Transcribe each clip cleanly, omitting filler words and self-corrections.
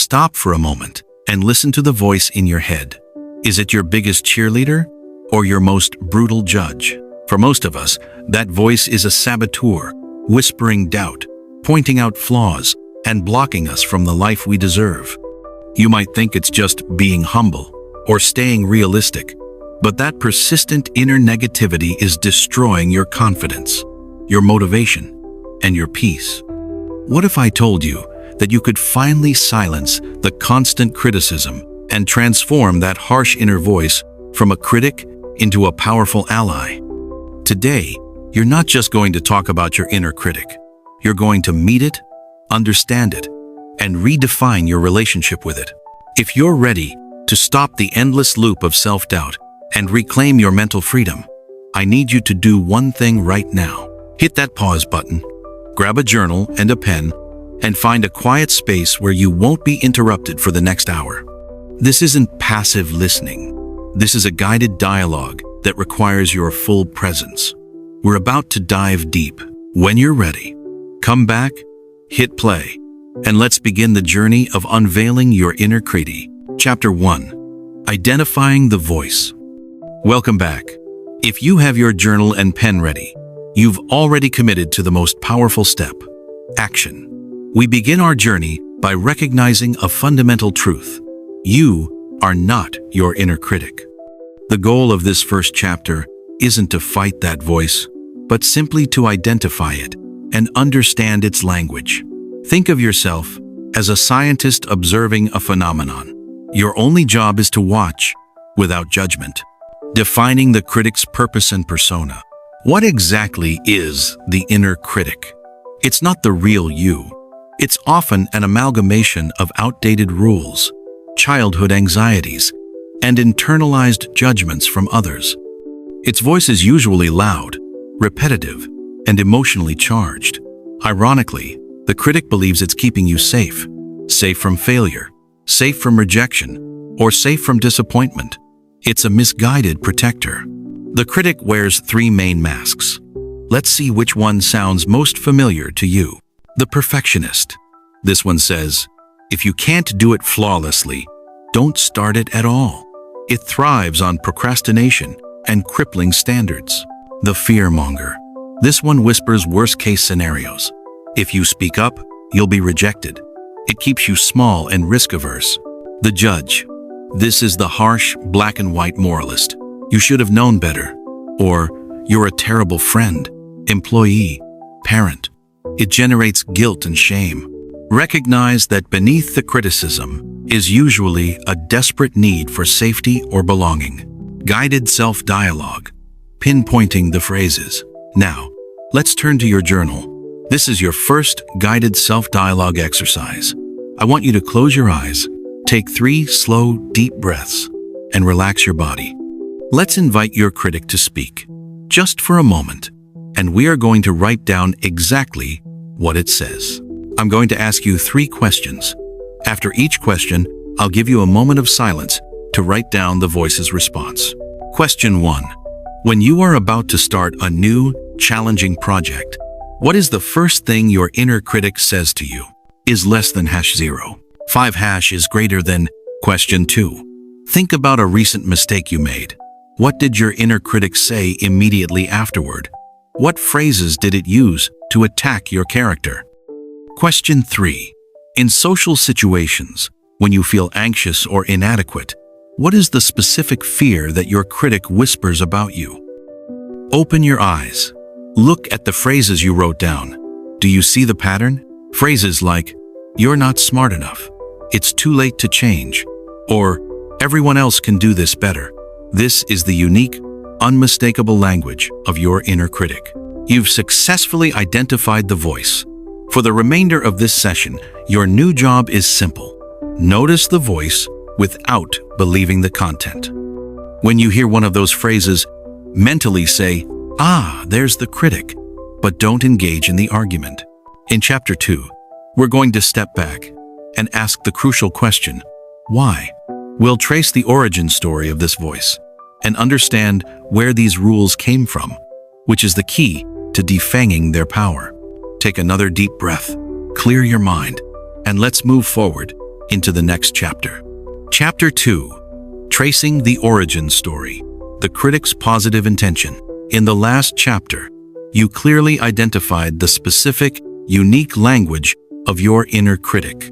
stop for a moment and listen to the voice in your head. Is it your biggest cheerleader or your most brutal judge? For most of us, that voice is a saboteur, whispering doubt, pointing out flaws, and blocking us from the life we deserve. You might think it's just being humble or staying realistic, but that persistent inner negativity is destroying your confidence, your motivation, and your peace. What if I told you that you could finally silence the constant criticism and transform that harsh inner voice from a critic into a powerful ally? Today, you're not just going to talk about your inner critic. You're going to meet it, understand it, and redefine your relationship with it. If you're ready to stop the endless loop of self-doubt and reclaim your mental freedom, I need you to do one thing right now. Hit that pause button, grab a journal and a pen, and find a quiet space where you won't be interrupted for the next hour. This isn't passive listening. This is a guided dialogue that requires your full presence. We're about to dive deep. When you're ready, come back, hit play, and let's begin the journey of unveiling your inner critic. Chapter 1. Identifying the voice. Welcome back. If you have your journal and pen ready, you've already committed to the most powerful step: action. We begin our journey by recognizing a fundamental truth. You are not your inner critic. The goal of this first chapter isn't to fight that voice, but simply to identify it and understand its language. Think of yourself as a scientist observing a phenomenon. Your only job is to watch without judgment. Defining the critic's purpose and persona. What exactly is the inner critic? It's not the real you. It's often an amalgamation of outdated rules, childhood anxieties, and internalized judgments from others. Its voice is usually loud, repetitive, and emotionally charged. Ironically, the critic believes it's keeping you safe. Safe from failure, safe from rejection, or safe from disappointment. It's a misguided protector. The critic wears three main masks. Let's see which one sounds most familiar to you. The perfectionist. This one says, if you can't do it flawlessly, don't start it at all. It thrives on procrastination and crippling standards. The fearmonger. This one whispers worst-case scenarios. If you speak up, you'll be rejected. It keeps you small and risk-averse. The judge. This is the harsh, black-and-white moralist. You should have known better. Or, you're a terrible friend, employee, parent. It generates guilt and shame. Recognize that beneath the criticism is usually a desperate need for safety or belonging. Guided self-dialogue. Pinpointing the phrases. Now, let's turn to your journal. This is your first guided self-dialogue exercise. I want you to close your eyes, take 3 slow, deep breaths, and relax your body. Let's invite your critic to speak, just for a moment, and we are going to write down exactly what it says. I'm going to ask you 3 questions. After each question, I'll give you a moment of silence to write down the voice's response. Question 1. When you are about to start a new, challenging project, what is the first thing your inner critic says to you? Is less than #0. 5 is greater than. Question 2. Think about a recent mistake you made. What did your inner critic say immediately afterward? What phrases did it use to attack your character? Question 3. In social situations, when you feel anxious or inadequate, what is the specific fear that your critic whispers about you? Open your eyes. Look at the phrases you wrote down. Do you see the pattern? Phrases like, "You're not smart enough," "It's too late to change," or "Everyone else can do this better." This is the unique, unmistakable language of your inner critic. You've successfully identified the voice. For the remainder of this session, your new job is simple. Notice the voice without believing the content. When you hear one of those phrases, mentally say, "Ah, there's the critic," but don't engage in the argument. In Chapter 2, we're going to step back and ask the crucial question, why? We'll trace the origin story of this voice and understand where these rules came from, which is the key to defanging their power. Take another deep breath, clear your mind, and let's move forward into the next chapter. Chapter 2. Tracing the origin story. The critic's positive intention. In the last chapter, you clearly identified the specific, unique language of your inner critic.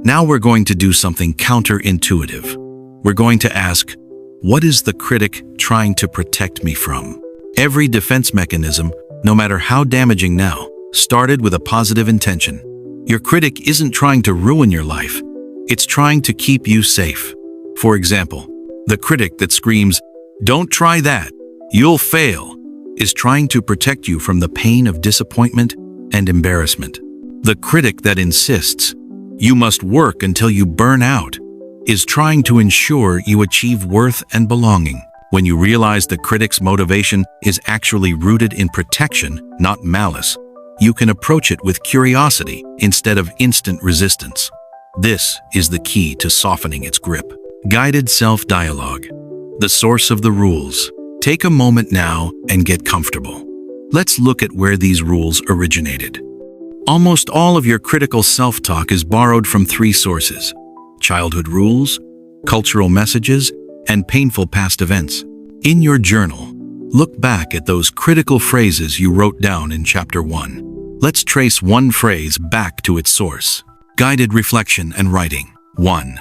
Now we're going to do something counterintuitive. We're going to ask, what is the critic trying to protect me from? Every defense mechanism, no matter how damaging now, started with a positive intention. Your critic isn't trying to ruin your life. It's trying to keep you safe. For example, the critic that screams, "Don't try that, you'll fail," is trying to protect you from the pain of disappointment and embarrassment. The critic that insists, "You must work until you burn out," is trying to ensure you achieve worth and belonging. When you realize the critic's motivation is actually rooted in protection, not malice, you can approach it with curiosity instead of instant resistance. This is the key to softening its grip. Guided self-dialogue. The source of the rules. Take a moment now and get comfortable. Let's look at where these rules originated. Almost all of your critical self-talk is borrowed from three sources: childhood rules, cultural messages, and painful past events. In your journal, look back at those critical phrases you wrote down in Chapter 1. Let's trace one phrase back to its source. Guided reflection and writing. 1.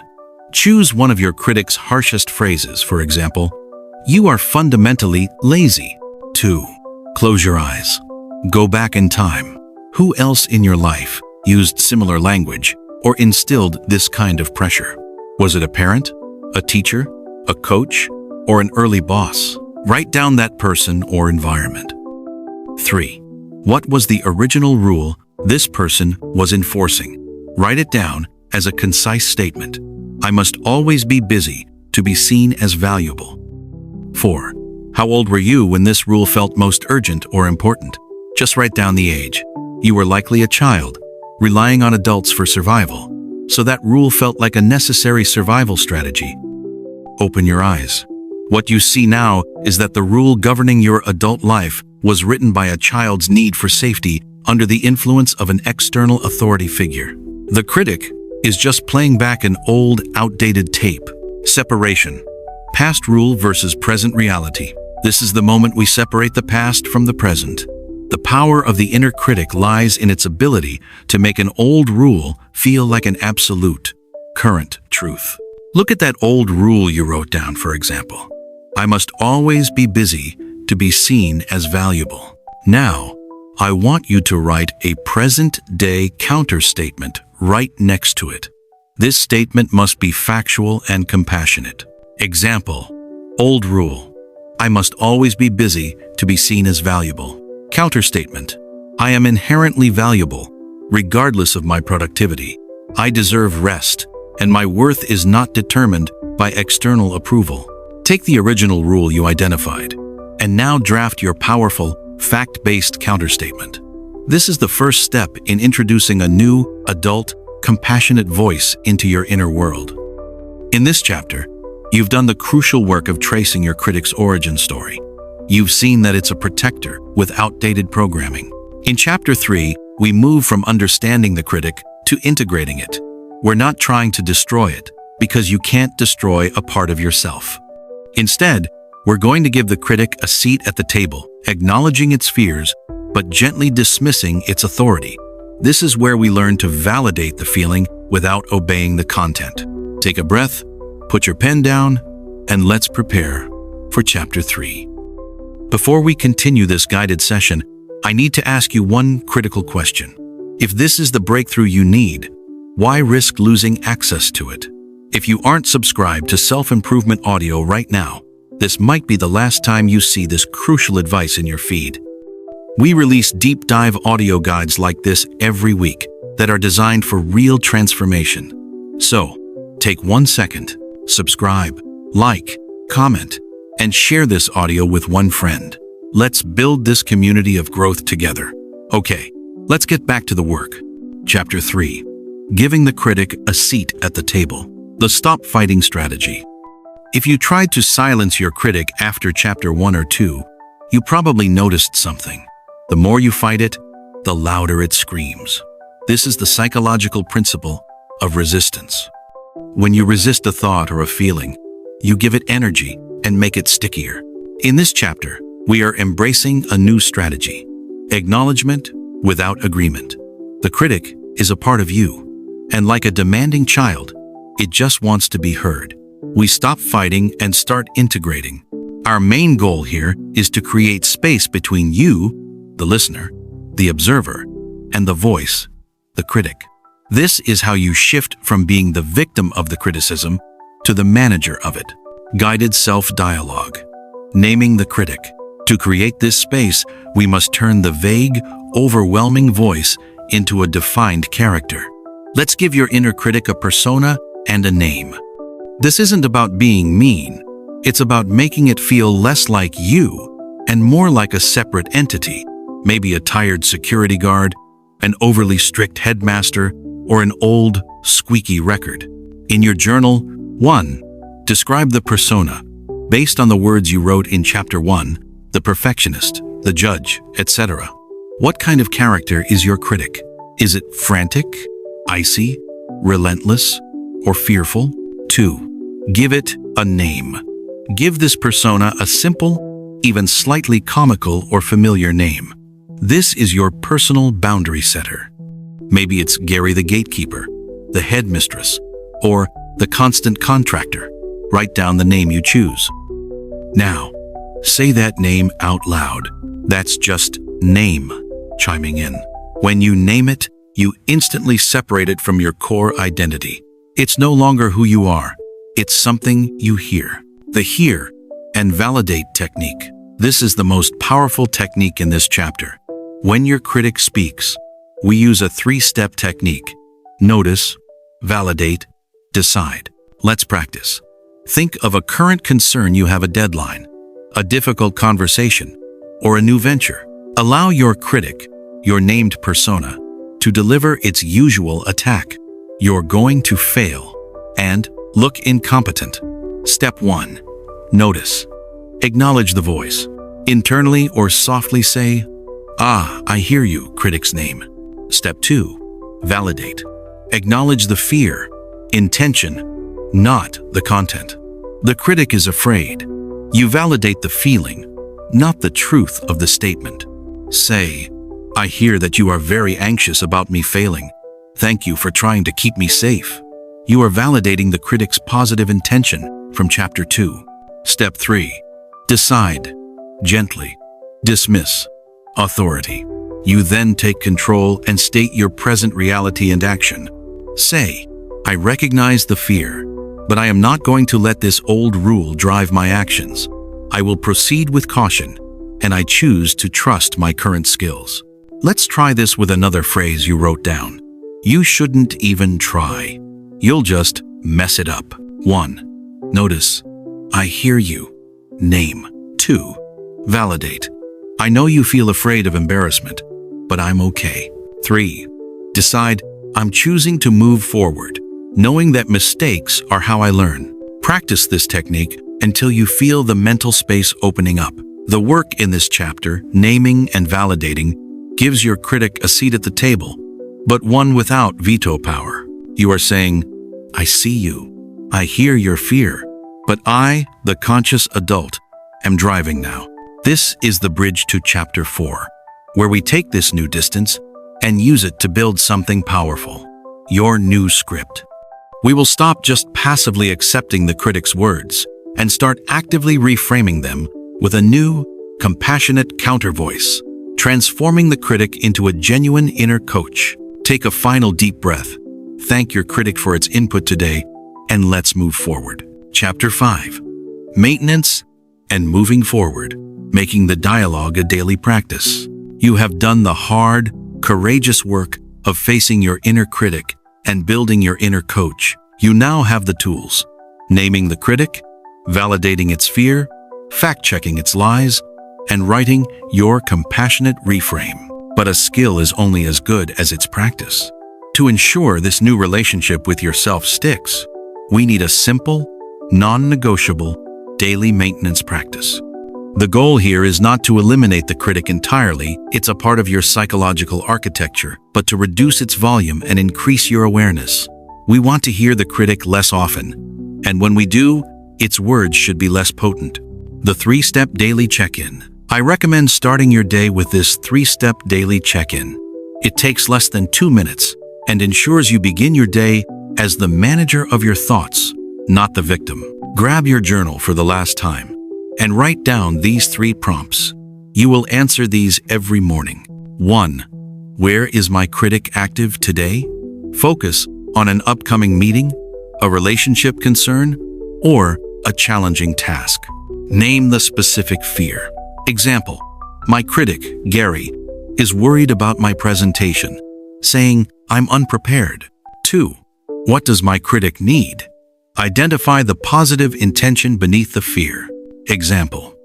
Choose one of your critic's harshest phrases, for example, "You are fundamentally lazy." 2. Close your eyes. Go back in time. Who else in your life used similar language or instilled this kind of pressure? Was it a parent, a teacher, a coach, or an early boss? Write down that person or environment. 3. What was the original rule this person was enforcing? Write it down as a concise statement. I must always be busy to be seen as valuable. 4. How old were you when this rule felt most urgent or important? Just write down the age. You were likely a child, relying on adults for survival, so that rule felt like a necessary survival strategy. Open your eyes. What you see now is that the rule governing your adult life was written by a child's need for safety under the influence of an external authority figure. The critic is just playing back an old, outdated tape. Separation. Past rule versus present reality. This is the moment we separate the past from the present. The power of the inner critic lies in its ability to make an old rule feel like an absolute, current truth. Look at that old rule you wrote down, for example. I must always be busy to be seen as valuable. Now, I want you to write a present-day counter-statement right next to it. This statement must be factual and compassionate. Example, old rule. I must always be busy to be seen as valuable. Counterstatement. I am inherently valuable, regardless of my productivity. I deserve rest, and my worth is not determined by external approval. Take the original rule you identified, and now draft your powerful, fact-based counterstatement. This is the first step in introducing a new, adult, compassionate voice into your inner world. In this chapter, you've done the crucial work of tracing your critic's origin story. You've seen that it's a protector with outdated programming. In Chapter 3, we move from understanding the critic to integrating it. We're not trying to destroy it, because you can't destroy a part of yourself. Instead, we're going to give the critic a seat at the table, acknowledging its fears, but gently dismissing its authority. This is where we learn to validate the feeling without obeying the content. Take a breath, put your pen down, and let's prepare for Chapter 3. Before we continue this guided session, I need to ask you one critical question. If this is the breakthrough you need, why risk losing access to it? If you aren't subscribed to Self-Improvement Audio right now, this might be the last time you see this crucial advice in your feed. We release deep dive audio guides like this every week that are designed for real transformation. So, take 1 second, subscribe, like, comment, and share this audio with one friend. Let's build this community of growth together. Okay, let's get back to the work. Chapter 3. Giving the critic a seat at the table. The stop fighting strategy. If you tried to silence your critic after Chapter 1 or 2, you probably noticed something. The more you fight it, the louder it screams. This is the psychological principle of resistance. When you resist a thought or a feeling, you give it energy and make it stickier. In this chapter, we are embracing a new strategy: acknowledgement without agreement. The critic is a part of you, and like a demanding child, it just wants to be heard. We stop fighting and start integrating. Our main goal here is to create space between you, the listener, the observer, and the voice, the critic. This is how you shift from being the victim of the criticism to the manager of it. Guided self-dialogue. Naming the critic. To create this space, we must turn the vague, overwhelming voice into a defined character. Let's give your inner critic a persona and a name. This isn't about being mean. It's about making it feel less like you and more like a separate entity, maybe a tired security guard, an overly strict headmaster, or an old, squeaky record. In your journal, 1. Describe the persona, based on the words you wrote in Chapter 1, the perfectionist, the judge, etc. What kind of character is your critic? Is it frantic, icy, relentless, or fearful? 2. Give it a name. Give this persona a simple, even slightly comical or familiar name. This is your personal boundary setter. Maybe it's Gary the gatekeeper, the headmistress, or the constant contractor. Write down the name you choose. Now, say that name out loud. That's just name chiming in. When you name it, you instantly separate it from your core identity. It's no longer who you are. It's something you hear. The hear and validate technique. This is the most powerful technique in this chapter. When your critic speaks, we use a 3-step technique: notice, validate, decide. Let's practice. Think of a current concern you have: a deadline, a difficult conversation, or a new venture. Allow your critic, your named persona, to deliver its usual attack. You're going to fail and look incompetent. Step 1. Notice. Acknowledge the voice. Internally or softly say, "Ah, I hear you," critic's name. Step 2. Validate. Acknowledge the fear, intention, not the content. The critic is afraid. You validate the feeling, not the truth of the statement. Say, "I hear that you are very anxious about me failing. Thank you for trying to keep me safe." You are validating the critic's positive intention from Chapter 2. Step 3. Decide. Gently. Dismiss authority. You then take control and state your present reality and action. Say, "I recognize the fear, but I am not going to let this old rule drive my actions. I will proceed with caution, and I choose to trust my current skills." Let's try this with another phrase you wrote down. You shouldn't even try. You'll just mess it up. 1. Notice. I hear you. Name. 2. Validate. I know you feel afraid of embarrassment, but I'm okay. 3. Decide. I'm choosing to move forward, knowing that mistakes are how I learn. Practice this technique until you feel the mental space opening up. The work in this chapter, naming and validating, gives your critic a seat at the table, but one without veto power. You are saying, "I see you. I hear your fear, but I, the conscious adult, am driving now." This is the bridge to Chapter 4, where we take this new distance and use it to build something powerful. Your new script. We will stop just passively accepting the critic's words and start actively reframing them with a new, compassionate counter-voice, transforming the critic into a genuine inner coach. Take a final deep breath. Thank your critic for its input today, and let's move forward. Chapter 5. Maintenance and moving forward, making the dialogue a daily practice. You have done the hard, courageous work of facing your inner critic and building your inner coach. You now have the tools: naming the critic, validating its fear, fact-checking its lies, and writing your compassionate reframe. But a skill is only as good as its practice. To ensure this new relationship with yourself sticks, we need a simple, non-negotiable, daily maintenance practice. The goal here is not to eliminate the critic entirely, it's a part of your psychological architecture, but to reduce its volume and increase your awareness. We want to hear the critic less often, and when we do, its words should be less potent. The 3-step daily check-in. I recommend starting your day with this 3-step daily check-in. It takes less than 2 minutes and ensures you begin your day as the manager of your thoughts, not the victim. Grab your journal for the last time and write down these 3 prompts. You will answer these every morning. 1. Where is my critic active today? Focus on an upcoming meeting, a relationship concern, or a challenging task. Name the specific fear. Example, my critic, Gary, is worried about my presentation, saying, I'm unprepared. 2. What does my critic need? Identify the positive intention beneath the fear. Example,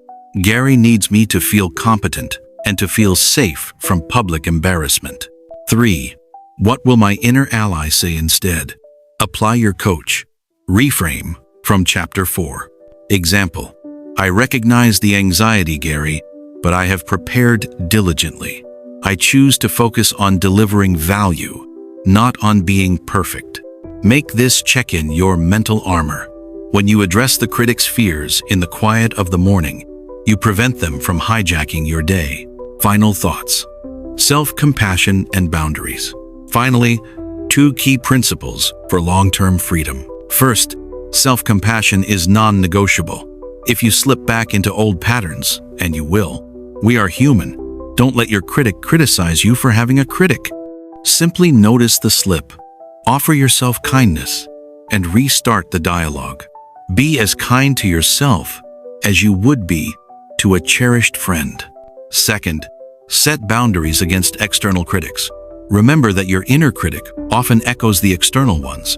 Gary needs me to feel competent and to feel safe from public embarrassment. 3. What will my inner ally say instead? Apply your coach. Reframe from Chapter 4. Example, I recognize the anxiety, Gary, but I have prepared diligently. I choose to focus on delivering value, not on being perfect. Make this check-in your mental armor. When you address the critic's fears in the quiet of the morning, you prevent them from hijacking your day. Final thoughts. Self-compassion and boundaries. Finally, 2 key principles for long-term freedom. First, self-compassion is non-negotiable. If you slip back into old patterns, and you will, we are human. Don't let your critic criticize you for having a critic. Simply notice the slip, offer yourself kindness, and restart the dialogue. Be as kind to yourself as you would be to a cherished friend. Second, set boundaries against external critics. Remember that your inner critic often echoes the external ones.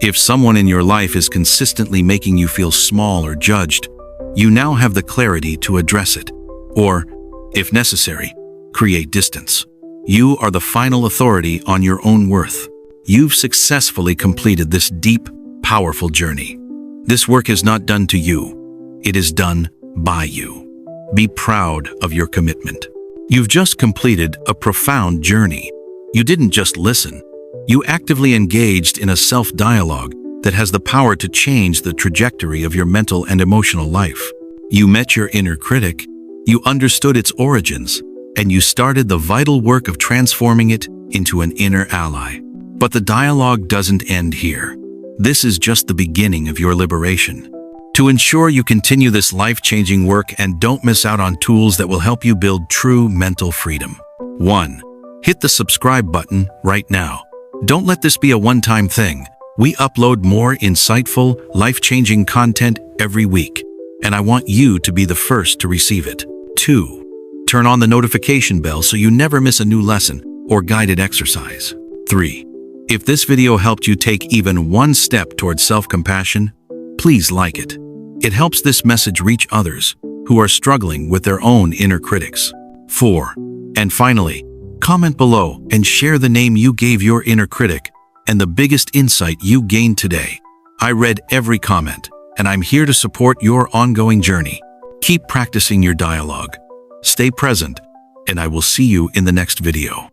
If someone in your life is consistently making you feel small or judged, you now have the clarity to address it, or, if necessary, create distance. You are the final authority on your own worth. You've successfully completed this deep, powerful journey. This work is not done to you. It is done by you. Be proud of your commitment. You've just completed a profound journey. You didn't just listen. You actively engaged in a self-dialogue that has the power to change the trajectory of your mental and emotional life. You met your inner critic, you understood its origins, and you started the vital work of transforming it into an inner ally. But the dialogue doesn't end here. This is just the beginning of your liberation. To ensure you continue this life-changing work and don't miss out on tools that will help you build true mental freedom. 1. Hit the subscribe button right now. Don't let this be a one-time thing. We upload more insightful, life-changing content every week, and I want you to be the first to receive it. 2. Turn on the notification bell so you never miss a new lesson or guided exercise. 3. If this video helped you take even one step towards self-compassion, please like it. It helps this message reach others who are struggling with their own inner critics. 4. And finally, comment below and share the name you gave your inner critic and the biggest insight you gained today. I read every comment, and I'm here to support your ongoing journey. Keep practicing your dialogue. Stay present, and I will see you in the next video.